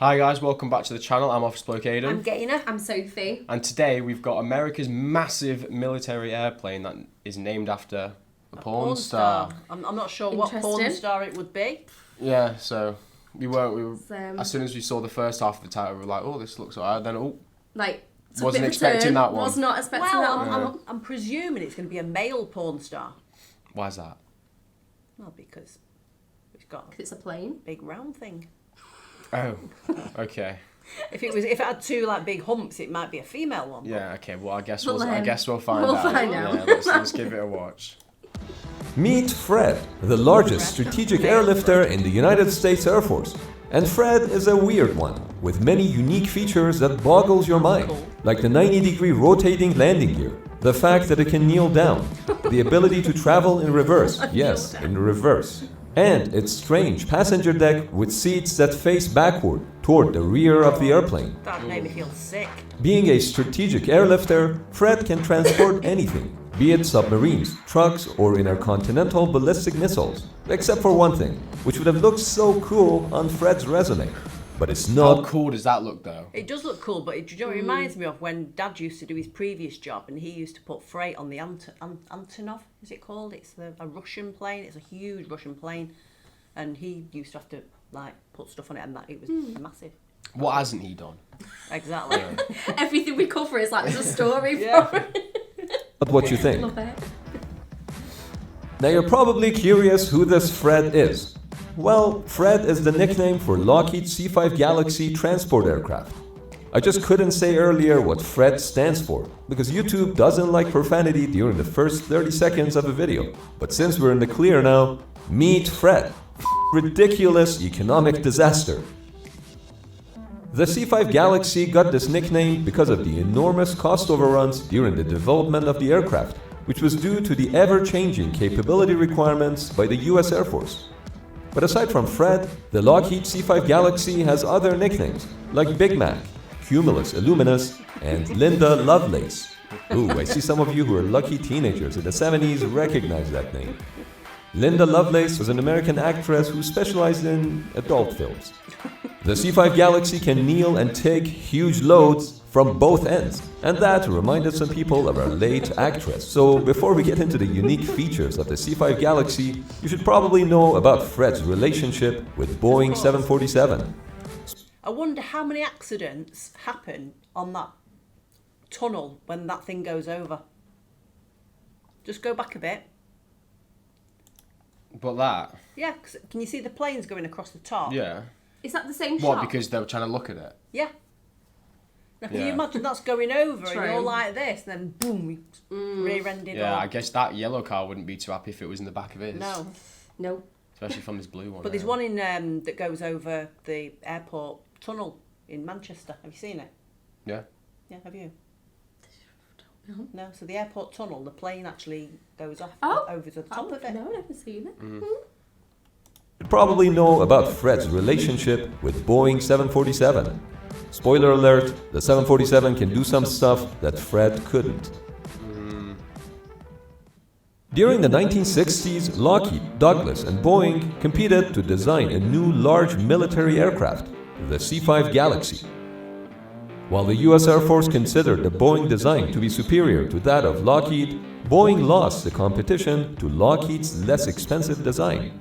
Hi guys, welcome back to the channel. I'm Office Bloke Aidan. I'm Gaynor. I'm Sophie. And today we've got America's massive military airplane that is named after a porn star. I'm not sure what porn star it would be. Yeah, so we were as soon as we saw the first half of the title, we were like, oh, this looks alright. Then, wasn't expecting that one. Was not expecting that one. I'm presuming it's going to be a male porn star. Why is that? Well, because it's got It's a plane. big round thing. Oh, okay. If it had two like big humps, it might be a female one. Yeah, okay. Well, I guess Well, we'll then, find we'll out. find out. Yeah, let's give it a watch. Meet Fred, the largest strategic airlifter in the United States Air Force. And Fred is a weird one, with many unique features that boggles your mind, like the 90-degree rotating landing gear, the fact that it can kneel down, the ability to travel in reverse, yes, in reverse, and its strange passenger deck with seats that face backward toward the rear of the airplane. That made me feel sick. Being a strategic airlifter, Fred can transport anything, be it submarines, trucks, or intercontinental ballistic missiles. Except for one thing, which would have looked so cool on Fred's resume. But it's not. How cool does that look, though? It does look cool, but it reminds me of when Dad used to do his previous job, and he used to put freight on the Antonov, is it called? It's a Russian plane. It's a huge Russian plane, and he used to have to put stuff on it, and it was massive. What hasn't he done? Exactly. Everything we cover is like there's a story Yeah. for it. Not what you think. Love it. Now you're probably curious who this Fred is. Well, Fred is the nickname for Lockheed's C-5 Galaxy transport aircraft. I just couldn't say earlier what Fred stands for, because YouTube doesn't like profanity during the first 30 seconds of a video. But since we're in the clear now, meet Fred. Ridiculous economic disaster. The C-5 Galaxy got this nickname because of the enormous cost overruns during the development of the aircraft, which was due to the ever-changing capability requirements by the US Air Force. But aside from Fred, the Lockheed C-5 Galaxy has other nicknames, like Big Mac, Cumulus Illuminus, and Linda Lovelace. Ooh, I see some of you who are lucky teenagers in the 70s recognize that name. Linda Lovelace was an American actress who specialized in adult films. The C-5 Galaxy can kneel and take huge loads from both ends, and that reminded some people of our late actress. So before we get into the unique features of the C-5 Galaxy, you should probably know about Fred's relationship with Boeing 747. I wonder how many accidents happen on that tunnel when that thing goes over. Just go back a bit. But that? Yeah, 'cause can you see the planes going across the top? Yeah. Is that the same What, shot? because they were trying to look at it? Yeah. Now, can you Yeah. imagine that's going over True. and you're like this, and then boom, rear-ended. Yeah, or... I guess that yellow car wouldn't be too happy if it was in the back of his. No. No. Especially from this blue one. But there's one in that goes over the airport tunnel in Manchester. Have you seen it? Yeah. Yeah, have you? No. No, so the airport tunnel, the plane actually goes off over to the top of it. No, I've never seen it. You probably know about Fred's relationship with Boeing 747. Spoiler alert, the 747 can do some stuff that Fred couldn't. During the 1960s, Lockheed, Douglas, and Boeing competed to design a new large military aircraft, the C-5 Galaxy. While the US Air Force considered the Boeing design to be superior to that of Lockheed, Boeing lost the competition to Lockheed's less expensive design.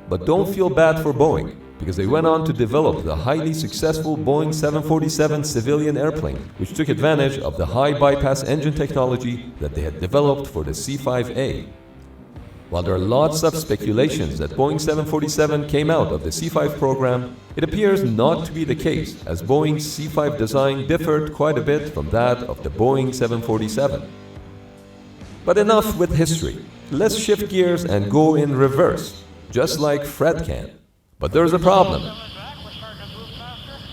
But don't feel bad for Boeing, because they went on to develop the highly successful Boeing 747 civilian airplane, which took advantage of the high bypass engine technology that they had developed for the C-5A. While there are lots of speculations that Boeing 747 came out of the C-5 program, it appears not to be the case, as Boeing's C-5 design differed quite a bit from that of the Boeing 747. But enough with history. Let's shift gears and go in reverse, just like Fred can. But there's a problem.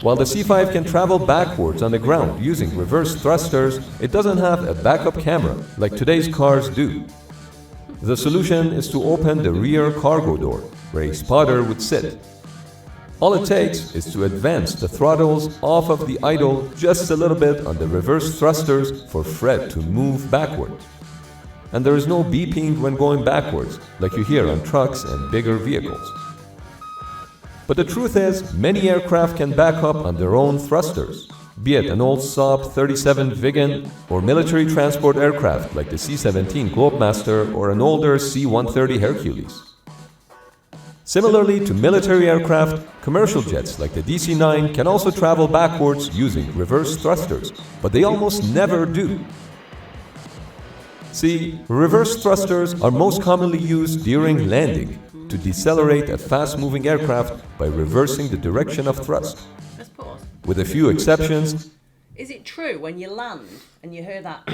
While the C-5 can travel backwards on the ground using reverse thrusters, it doesn't have a backup camera like today's cars do. The solution is to open the rear cargo door, where a spotter would sit. All it takes is to advance the throttles off of the idle just a little bit on the reverse thrusters for Fred to move backwards. And there is no beeping when going backwards, like you hear on trucks and bigger vehicles. But the truth is, many aircraft can back up on their own thrusters, be it an old Saab 37 Viggen or military transport aircraft like the C-17 Globemaster or an older C-130 Hercules. Similarly to military aircraft, commercial jets like the DC-9 can also travel backwards using reverse thrusters, but they almost never do. See, reverse thrusters are most commonly used during landing to decelerate a fast-moving aircraft by reversing the direction of thrust. Let's pause. With a few exceptions. Is it true when you land and you hear that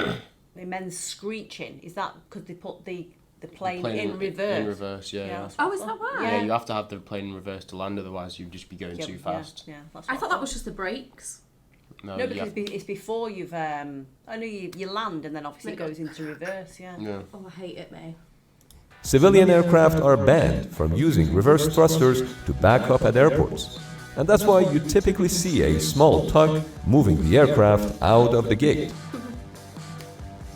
immense screeching? Is that because they put the plane in reverse? In reverse, yeah. Oh, is that why? Yeah, you have to have the plane in reverse to land, otherwise you'd just be going too fast. Yeah, that's I thought that was just the brakes. No, because it's before you've. I know you land and then obviously it goes into reverse. Yeah. Oh, I hate it, mate. Civilian aircraft are banned from using reverse thrusters to back up at airports. And that's why you typically see a small tug moving the aircraft out of the gate.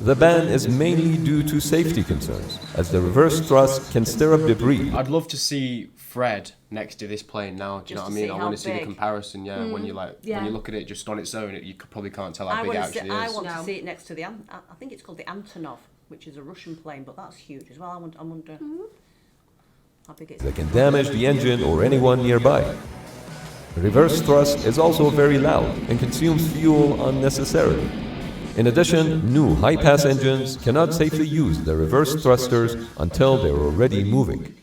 The ban is mainly due to safety concerns, as the reverse thrust can stir up debris. I'd love to see Fred next to this plane now. Do you know what I mean? I want to see the big. comparison. Yeah, when you when you look at it just on its own, you probably can't tell how big it actually is. I want to see it next to the. I think it's called the Antonov, which is a Russian plane, but that's huge as well. I wonder how big it is. That can damage the engine or anyone nearby. Reverse thrust is also very loud and consumes fuel unnecessarily. In addition, new high-pass engines cannot safely use the reverse thrusters until they're already moving.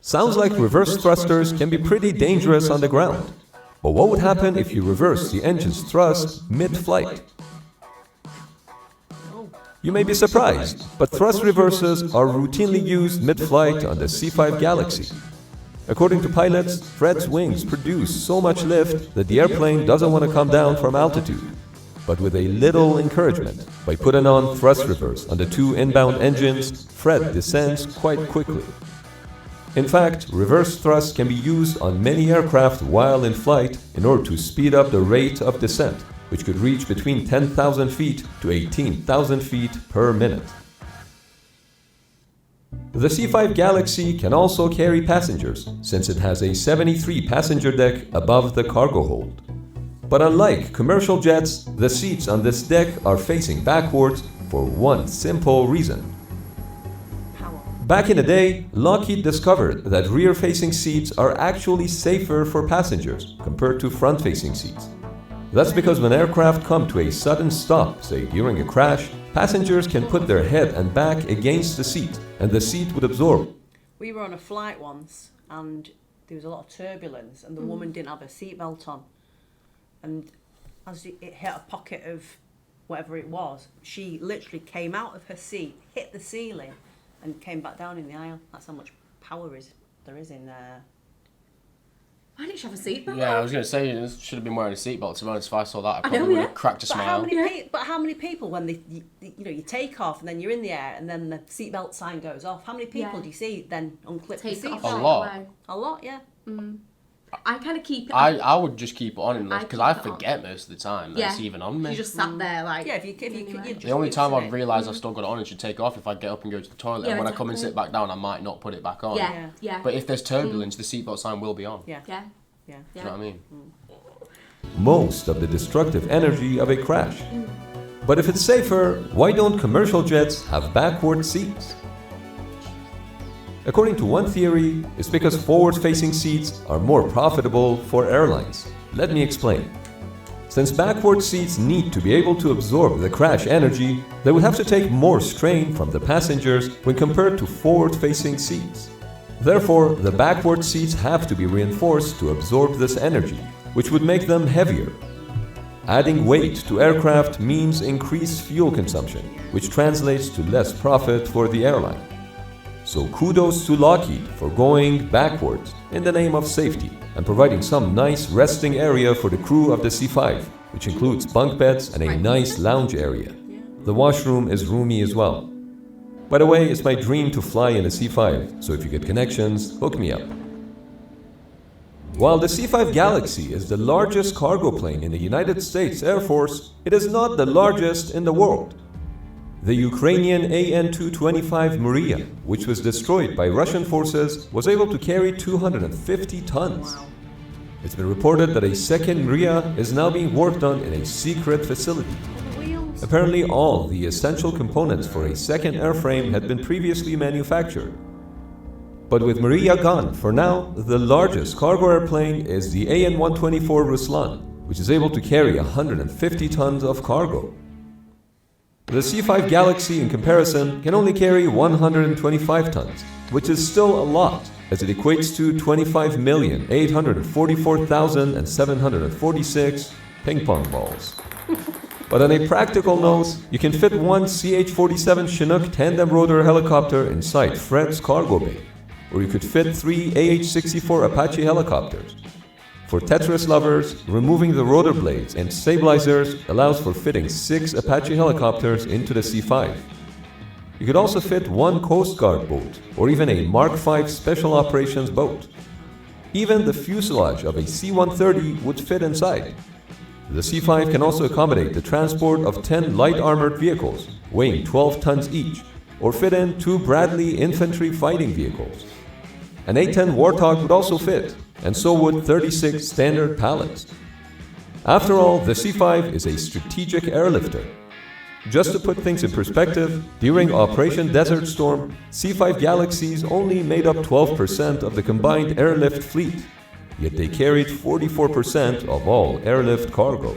Sounds like reverse thrusters can be pretty dangerous on the ground. But what would happen if you reverse the engine's thrust mid-flight? You may be surprised, but thrust reversers are routinely used mid-flight on the C-5 Galaxy. According to pilots, Fred's wings produce so much lift that the airplane doesn't want to come down from altitude. But with a little encouragement, by putting on thrust reverse on the two inbound engines, Fred descends quite quickly. In fact, reverse thrust can be used on many aircraft while in flight in order to speed up the rate of descent, which could reach between 10,000 feet to 18,000 feet per minute. The C-5 Galaxy can also carry passengers, since it has a 73-passenger deck above the cargo hold. But unlike commercial jets, the seats on this deck are facing backwards for one simple reason. Back in the day, Lockheed discovered that rear-facing seats are actually safer for passengers compared to front-facing seats. That's because when aircraft come to a sudden stop, say during a crash, passengers can put their head and back against the seat, and the seat would absorb. We were on a flight once, and there was a lot of turbulence, and the woman didn't have her seatbelt on. And as it hit a pocket of whatever it was, she literally came out of her seat, hit the ceiling, and came back down in the aisle. That's how much power there is in there. Why didn't she have a seatbelt? Yeah, I was going to say, you should have been wearing a seatbelt. To be honest, if I saw that, I probably know, would have cracked a smile. But how many people, when you take off and then you're in the air and then the seatbelt sign goes off, how many people do you see then unclip the seatbelt? A lot. A lot, yeah. I kind of keep it. I would just keep it on because I forget most of the time that it's even on me. You just sat there like. Yeah, if you just the only time I'd realise I've still got it on and should take it off if I get up and go to the toilet. And when I come and sit back down, I might not put it back on. Yeah. But if there's turbulence, the seatbelt sign will be on. Yeah. Yeah. Do you know what I mean? Most of the destructive energy of a crash. But if it's safer, why don't commercial jets have backward seats? According to one theory, it's because forward-facing seats are more profitable for airlines. Let me explain. Since backward seats need to be able to absorb the crash energy, they would have to take more strain from the passengers when compared to forward-facing seats. Therefore, the backward seats have to be reinforced to absorb this energy, which would make them heavier. Adding weight to aircraft means increased fuel consumption, which translates to less profit for the airline. So kudos to Lockheed for going backwards in the name of safety and providing some nice resting area for the crew of the C-5, which includes bunk beds and a nice lounge area. The washroom is roomy as well. By the way, it's my dream to fly in a C-5, so if you get connections, hook me up. While the C-5 Galaxy is the largest cargo plane in the United States Air Force, it is not the largest in the world. The Ukrainian AN-225 Maria, which was destroyed by Russian forces, was able to carry 250 tons. Wow. It's been reported that a second Maria is now being worked on in a secret facility. The wheels. Apparently, all the essential components for a second airframe had been previously manufactured. But with Maria gone, for now, the largest cargo airplane is the AN-124 Ruslan, which is able to carry 150 tons of cargo. The C-5 Galaxy, in comparison, can only carry 125 tons, which is still a lot, as it equates to 25,844,746 ping pong balls. But on a practical note, you can fit one CH-47 Chinook tandem rotor helicopter inside Fred's cargo bay, or you could fit 3 AH-64 Apache helicopters. For Tetris lovers, removing the rotor blades and stabilizers allows for fitting 6 Apache helicopters into the C-5. You could also fit one Coast Guard boat, or even a Mark V Special Operations boat. Even the fuselage of a C-130 would fit inside. The C-5 can also accommodate the transport of 10 light armored vehicles, weighing 12 tons each, or fit in 2 Bradley infantry fighting vehicles. An A-10 Warthog would also fit, and so would 36 standard pallets. After all, the C-5 is a strategic airlifter. Just to put things in perspective, during Operation Desert Storm, C-5 Galaxies only made up 12% of the combined airlift fleet, yet they carried 44% of all airlift cargo.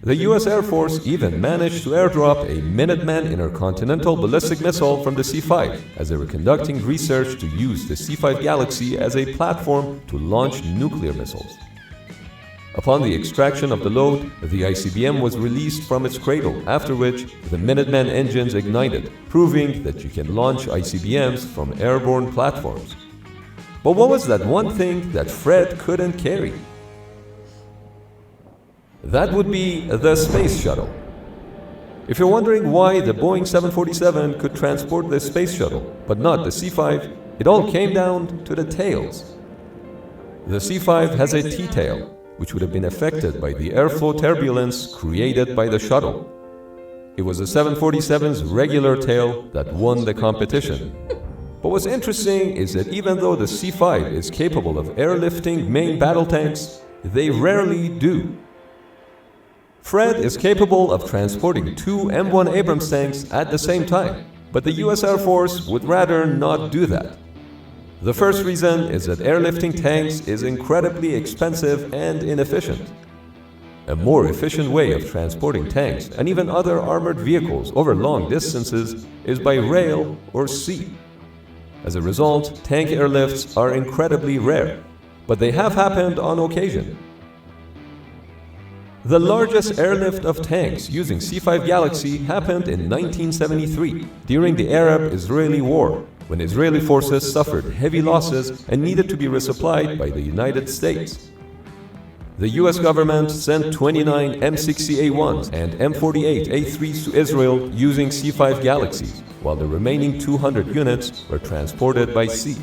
The US Air Force even managed to airdrop a Minuteman intercontinental ballistic missile from the C-5 as they were conducting research to use the C-5 Galaxy as a platform to launch nuclear missiles. Upon the extraction of the load, the ICBM was released from its cradle, after which the Minuteman engines ignited, proving that you can launch ICBMs from airborne platforms. But what was that one thing that Fred couldn't carry? That would be the space shuttle. If you're wondering why the Boeing 747 could transport the space shuttle, but not the C-5, it all came down to the tails. The C-5 has a T-tail, which would have been affected by the airflow turbulence created by the shuttle. It was the 747's regular tail that won the competition. But what's interesting is that even though the C-5 is capable of airlifting main battle tanks, they rarely do. Fred is capable of transporting 2 M1 Abrams tanks at the same time, but the US Air Force would rather not do that. The first reason is that airlifting tanks is incredibly expensive and inefficient. A more efficient way of transporting tanks and even other armored vehicles over long distances is by rail or sea. As a result, tank airlifts are incredibly rare, but they have happened on occasion. The largest airlift of tanks using C-5 Galaxy happened in 1973, during the Arab-Israeli War, when Israeli forces suffered heavy losses and needed to be resupplied by the United States. The US government sent 29 M60A1s and M48A3s to Israel using C-5 Galaxies, while the remaining 200 units were transported by sea.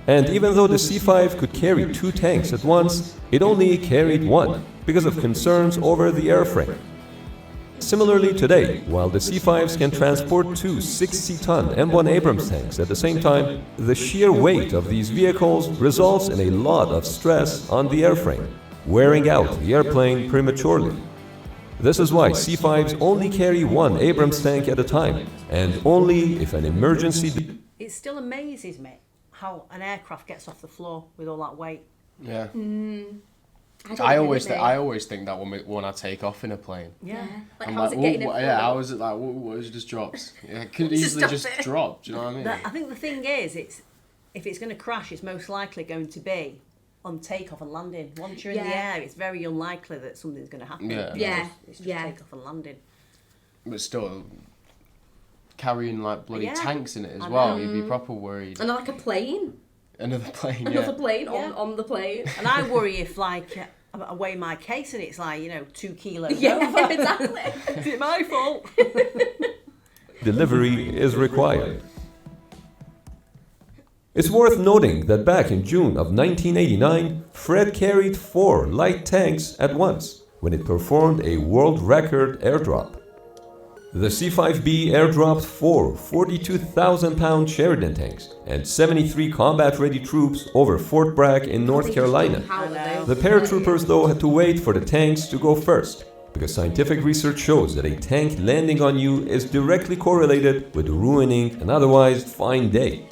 And even though the C-5 could carry 2 tanks at once, it only carried 1 because of concerns over the airframe. Similarly today, while the C-5s can transport 2 60-ton M1 Abrams tanks at the same time, the sheer weight of these vehicles results in a lot of stress on the airframe, wearing out the airplane prematurely. This is why C-5s only carry 1 Abrams tank at a time, and only if an emergency... It still amazes me how an aircraft gets off the floor with all that weight. Yeah. I always think that when I take off in a plane. Yeah. Like, I'm how's like, it getting how is it like, what is it just drops? Yeah, it could easily just drop, do you know what I mean? I think the thing is, if it's going to crash, it's most likely going to be on takeoff and landing. Once you're in the air, it's very unlikely that something's going to happen. Yeah. It's just takeoff and landing. But still, carrying like bloody tanks in it as I well, know. you'd be proper worried. And like a plane. Another plane, Another plane on the plane. And I worry if like I weigh my case and it's like, 2 kilos over. Yeah, exactly. Is it my fault? Delivery is required. It's worth noting that back in June of 1989, Fred carried 4 light tanks at once when it performed a world record airdrop. The C-5B airdropped 4 42,000-pound Sheridan tanks and 73 combat-ready troops over Fort Bragg in North Carolina. The paratroopers, though, had to wait for the tanks to go first, because scientific research shows that a tank landing on you is directly correlated with ruining an otherwise fine day.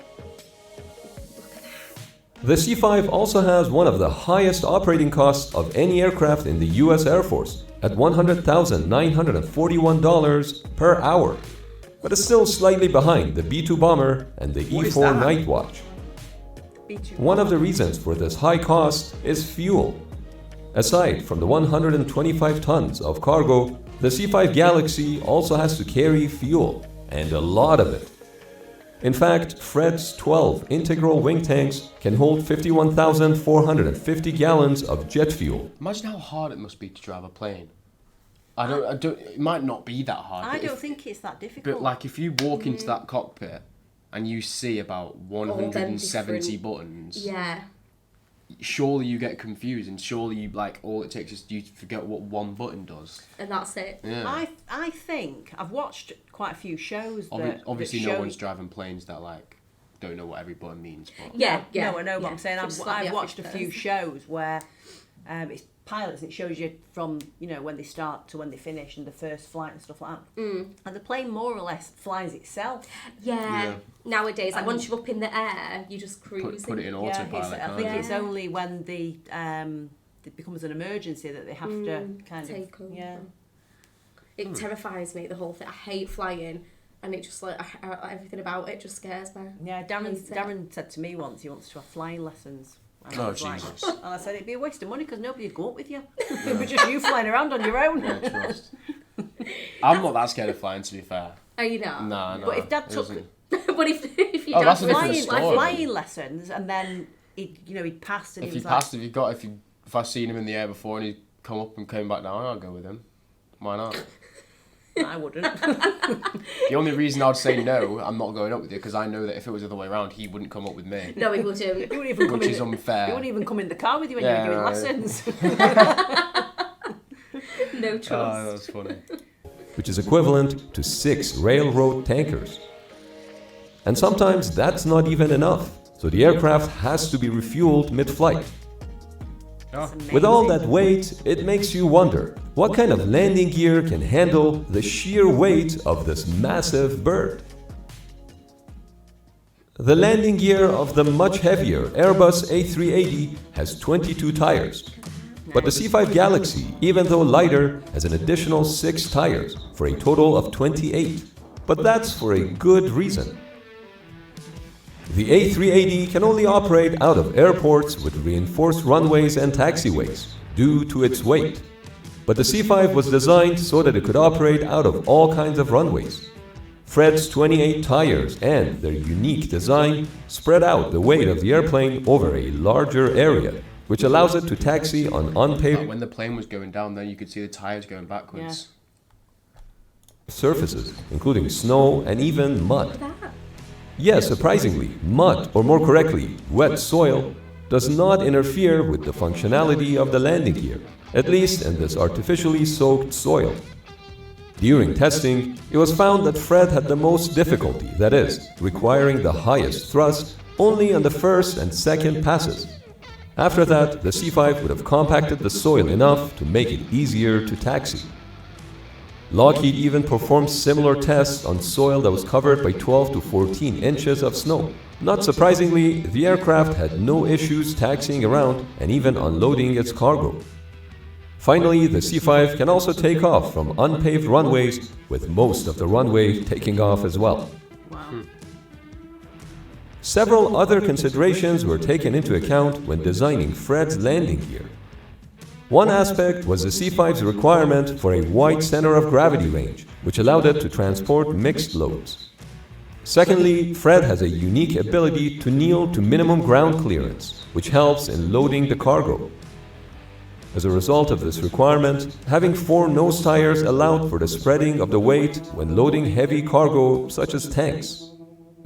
The C-5 also has one of the highest operating costs of any aircraft in the US Air Force, at $100,941 per hour, but is still slightly behind the B-2 bomber and the E-4 Night Watch. One of the reasons for this high cost is fuel. Aside from the 125 tons of cargo, the C-5 Galaxy also has to carry fuel, and a lot of it. In fact, Fred's 12 integral wing tanks can hold 51,450 gallons of jet fuel. Imagine how hard it must be to drive a plane. I don't. It might not be that hard. I don't think it's that difficult. But like, if you walk into that cockpit and you see about 170 buttons, yeah, surely you get confused, and surely you all it takes is you to forget what one button does. And that's it. Yeah. I think I've watched quite a few shows obviously that no one's driving planes that don't know what every button means. But Yeah. No, I know what I'm saying. I've watched a first. few shows where it's pilots, and it shows you from when they start to when they finish and the first flight and stuff like that. And the plane more or less flies itself. Yeah. Nowadays, like once you're up in the air, you just cruise. Put it in autopilot. I think it's only when it becomes an emergency that they have to kind take of over. It terrifies me, the whole thing. I hate flying, and it just everything about it just scares me. Yeah, Darren said to me once he wants to have flying lessons. And Oh, I was Jesus. and I said it'd be a waste of money because nobody'd go up with you. It'd be just you flying around on your own. Yeah, trust. I'm not that scared of flying, to be fair. Are you not? No. But if Dad took But if you that's a don't different story. flying lessons and then he'd passed and If he he was passed, if I've seen him in the air before and he'd come up and came back down, I'll go with him. Why not? I wouldn't. The only reason I'd say no, I'm not going up with you, because I know that if it was the other way around, he wouldn't come up with me. No, he wouldn't. He wouldn't even come Which in is unfair. He wouldn't even come in the car with you when Yeah, you were doing right. lessons. No trust. Oh, that's funny. which is equivalent to 6 railroad tankers. And sometimes that's not even enough, so the aircraft has to be refueled mid-flight. With all that weight, it makes you wonder, what kind of landing gear can handle the sheer weight of this massive bird? The landing gear of the much heavier Airbus A380 has 22 tires. But the C5 Galaxy, even though lighter, has an additional 6 tires, for a total of 28. But that's for a good reason. The A380 can only operate out of airports with reinforced runways and taxiways, due to its weight. But the C5 was designed so that it could operate out of all kinds of runways. Fred's 28 tires and their unique design spread out the weight of the airplane over a larger area, which allows it to taxi on unpaved When the plane was going down, then you could see the tires going backwards. surfaces, including snow and even mud. Yes, surprisingly, mud, or more correctly, wet soil, does not interfere with the functionality of the landing gear, at least in this artificially soaked soil. During testing, it was found that Fred had the most difficulty, that is, requiring the highest thrust only on the first and second passes. After that, the C5 would have compacted the soil enough to make it easier to taxi. Lockheed even performed similar tests on soil that was covered by 12 to 14 inches of snow. Not surprisingly, the aircraft had no issues taxiing around and even unloading its cargo. Finally, the C5 can also take off from unpaved runways, with most of the runway taking off as well. Wow. Several other considerations were taken into account when designing Fred's landing gear. One aspect was the C5's requirement for a wide center of gravity range, which allowed it to transport mixed loads. Secondly, Fred has a unique ability to kneel to minimum ground clearance, which helps in loading the cargo. As a result of this requirement, having 4 nose tires allowed for the spreading of the weight when loading heavy cargo such as tanks.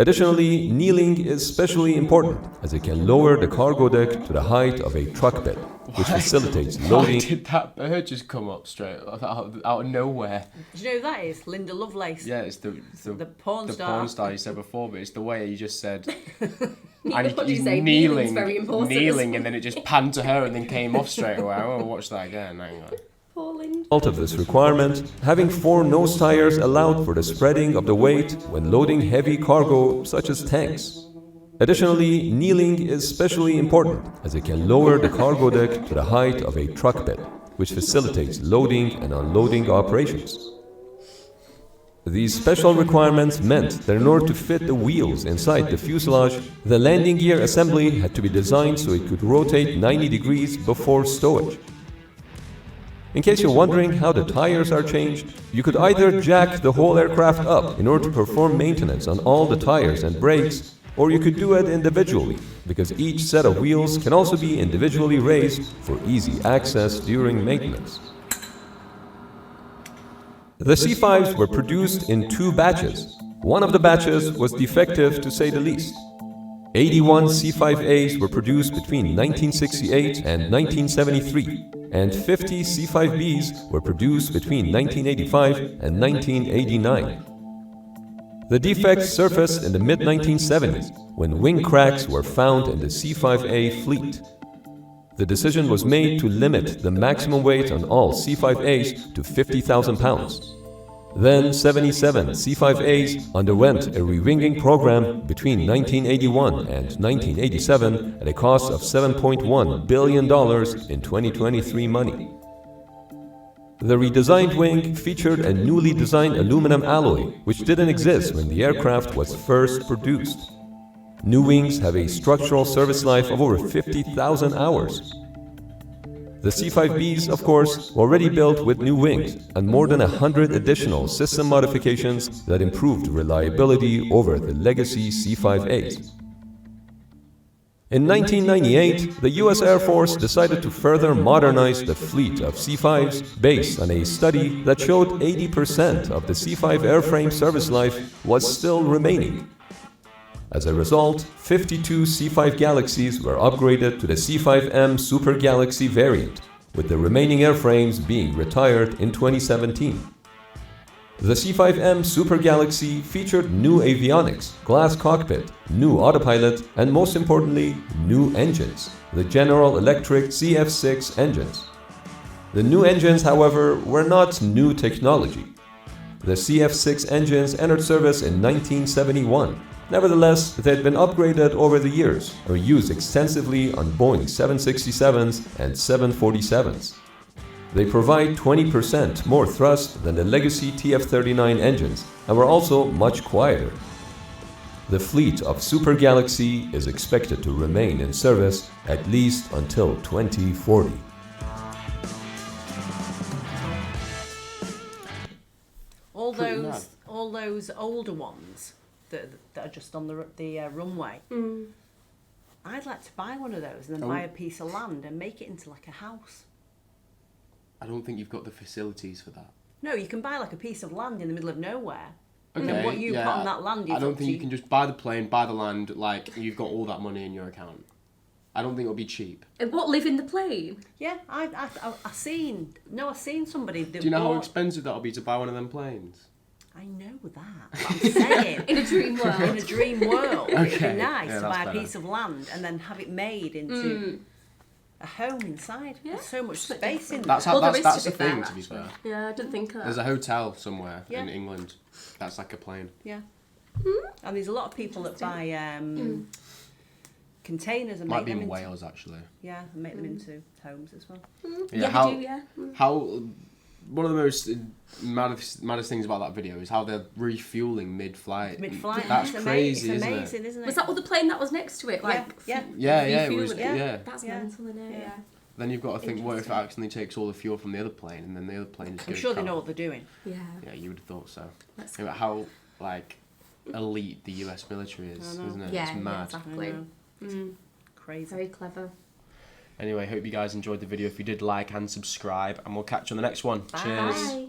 Additionally, kneeling is especially important as it can lower the cargo deck to the height of a truck bed, which facilitates loading. Why did that bird just come up straight out of nowhere? Do you know who that is? Linda Lovelace. Yeah, it's the porn star. The porn star you said before, but it's the way you just said. What he's you say? kneeling, very important. kneeling, and then it just panned to her and then came off straight away. I want to watch that again. Hang on. Of this requirement, having 4 nose tires allowed for the spreading of the weight when loading heavy cargo such as tanks. Additionally, kneeling is especially important as it can lower the cargo deck to the height of a truck bed, which facilitates loading and unloading operations. These special requirements meant that in order to fit the wheels inside the fuselage, the landing gear assembly had to be designed so it could rotate 90 degrees before stowage. In case you're wondering how the tires are changed, you could either jack the whole aircraft up in order to perform maintenance on all the tires and brakes, or you could do it individually, because each set of wheels can also be individually raised for easy access during maintenance. The C5s were produced in 2 batches. One of the batches was defective to say the least. 81 C5As were produced between 1968 and 1973, and 50 C5Bs were produced between 1985 and 1989. The defects surfaced in the mid-1970s, when wing cracks were found in the C5A fleet. The decision was made to limit the maximum weight on all C5As to 50,000 pounds. Then 77 C5As underwent a re-winging program between 1981 and 1987 at a cost of $7.1 billion in 2023 money. The redesigned wing featured a newly designed aluminum alloy which didn't exist when the aircraft was first produced. New wings have a structural service life of over 50,000 hours. The C5Bs, of course, were already built with new wings and more than 100 additional system modifications that improved reliability over the legacy C5As. In 1998, the US Air Force decided to further modernize the fleet of C5s based on a study that showed 80% of the C5 airframe service life was still remaining. As a result, 52 C5 Galaxies were upgraded to the C5M Super Galaxy variant, with the remaining airframes being retired in 2017. The C5M Super Galaxy featured new avionics, glass cockpit, new autopilot, and most importantly, new engines, the General Electric CF6 engines. The new engines, however, were not new technology. The CF6 engines entered service in 1971. Nevertheless, they had been upgraded over the years or used extensively on Boeing 767s and 747s. They provide 20% more thrust than the legacy TF-39 engines and were also much quieter. The fleet of Super Galaxy is expected to remain in service at least until 2040. All those older ones that are just on the runway. I'd like to buy one of those and then buy a piece of land and make it into like a house. I don't think you've got the facilities for that. No, you can buy like a piece of land in the middle of nowhere. Okay, and then what you put on that land is I don't think you can just buy the plane, buy the land, like you've got all that money in your account. I don't think it'll be cheap. And what, live in the plane? Yeah, I seen somebody that Do you know how expensive that'll be to buy one of them planes? I know that, but I'm saying... In a dream world. In a dream world. Okay. It'd be nice to buy better. a piece of land and then have it made into a home inside. Yeah. There's so much space in there. That's the thing, to be fair. Yeah, I didn't think of that. There's a hotel somewhere in England that's like a plane. Yeah. And there's a lot of people that buy containers and Might make be them in into... Wales, actually. Yeah, and make them into homes as well. How... One of the most maddest things about that video is how they're refueling mid-flight. That's crazy, it's amazing, isn't it? Was that the plane that was next to it? Yeah, it was. Yeah. That's mental, isn't it? Yeah. Then you've got to think, what if it accidentally takes all the fuel from the other plane, and then the other plane just I'm sure they know what they're doing. Yeah. Yeah, you would have thought so. How elite the US military is, isn't it? Yeah, it's mad. Exactly. Crazy. Very clever. Anyway, hope you guys enjoyed the video. If you did, like and subscribe, and we'll catch you on the next one. Bye. Cheers. Bye.